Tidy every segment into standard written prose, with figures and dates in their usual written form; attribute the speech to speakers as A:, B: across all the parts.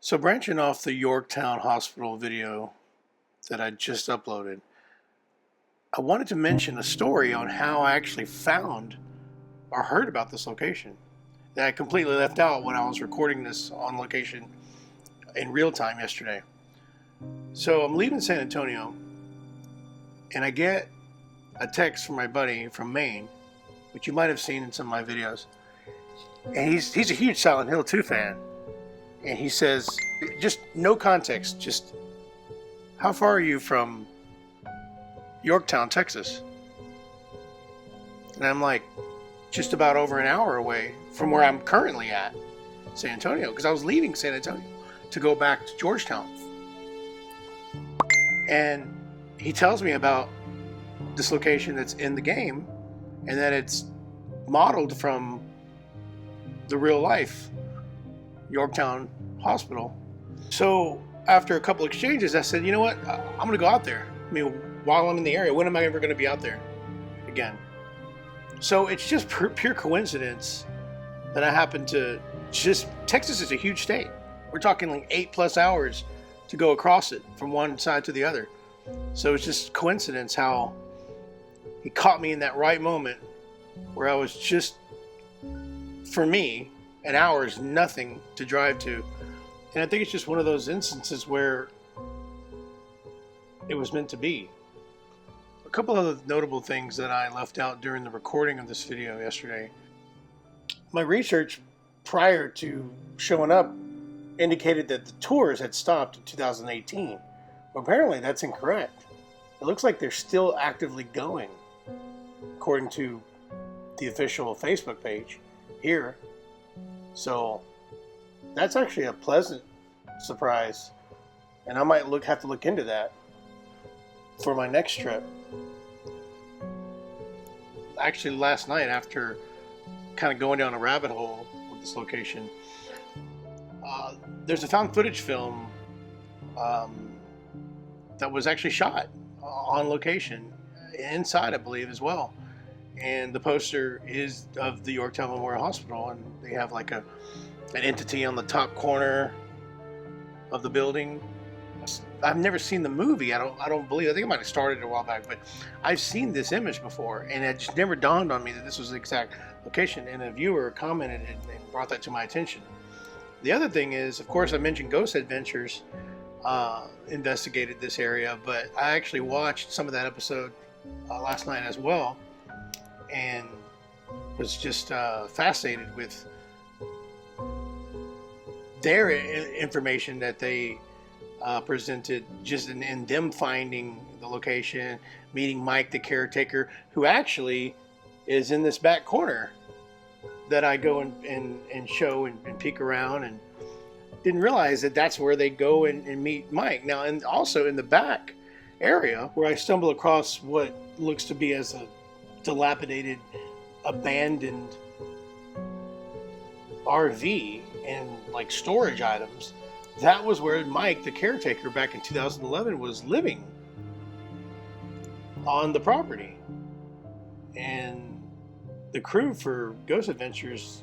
A: So branching off the Yorktown hospital video that I just uploaded, I wanted to mention a story on how I actually found or heard about this location that I completely left out when I was recording this on location in real time yesterday. So I'm leaving San Antonio and I get a text from my buddy from Maine, which you might have seen in some of my videos. And he's a huge Silent Hill 2 fan. And he says, just no context, just how far are you from Yorktown, Texas? And I'm like, just about over an hour away from where I'm currently at, San Antonio, because I was leaving San Antonio to go back to Georgetown. And he tells me about this location that's in the game and that it's modeled from the real life Yorktown Hospital. So after a couple exchanges, I said, you know what? I'm going to go out there. I mean, while I'm in the area, when am I ever going to be out there again? So it's just pure coincidence that I happen to Texas is a huge state. We're talking like 8+ hours to go across it from one side to the other. So it's just coincidence how he caught me in that right moment where I was just, for me, an hour is nothing to drive to. And I think it's just one of those instances where it was meant to be. A couple other notable things that I left out during the recording of this video yesterday. My research prior to showing up indicated that the tours had stopped in 2018. Well, apparently that's incorrect. It looks like they're still actively going, according to the official Facebook page here. So that's actually a pleasant surprise, and I might have to look into that for my next trip. Actually, last night, after kind of going down a rabbit hole with this location, there's a found footage film that was actually shot on location inside, I believe, as well. And the poster is of the Yorktown Memorial Hospital, and they have like an entity on the top corner of the building. I've never seen the movie. I don't believe. I think it might have started a while back, but I've seen this image before, and it just never dawned on me that this was the exact location. And a viewer commented and brought that to my attention. The other thing is, of course, I mentioned Ghost Adventures investigated this area, but I actually watched some of that episode last night as well, and was just fascinated with their information that they presented, just in them finding the location, meeting Mike, the caretaker, who actually is in this back corner that I go and show and peek around, and didn't realize that that's where they go and meet Mike. Now, and also in the back area where I stumble across what looks to be as a dilapidated, abandoned RV and like storage items, that was where Mike, the caretaker, back in 2011 was living on the property. And the crew for Ghost Adventures,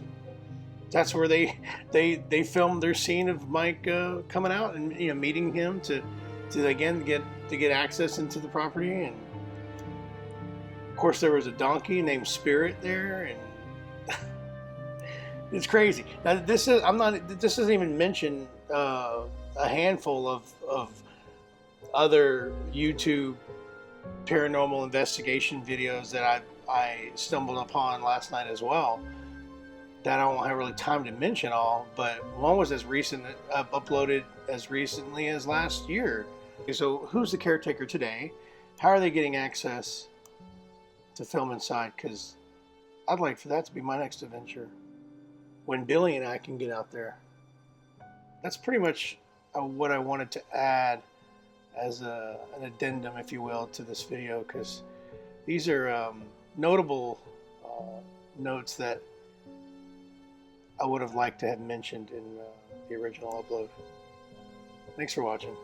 A: that's where they filmed their scene of Mike coming out and meeting him to again get access into the property. And of course there was a donkey named Spirit there, and it's crazy. Now this doesn't even mention a handful of other YouTube paranormal investigation videos that I stumbled upon last night as well, that I don't have really time to mention all, but one was as recent, uploaded as recently as last year. So who's the caretaker today? How are they getting access to film inside? Because I'd like for that to be my next adventure, when Billy and I can get out there. That's pretty much what I wanted to add as an addendum, if you will, to this video, because these are notable notes that I would have liked to have mentioned in the original upload. Thanks for watching.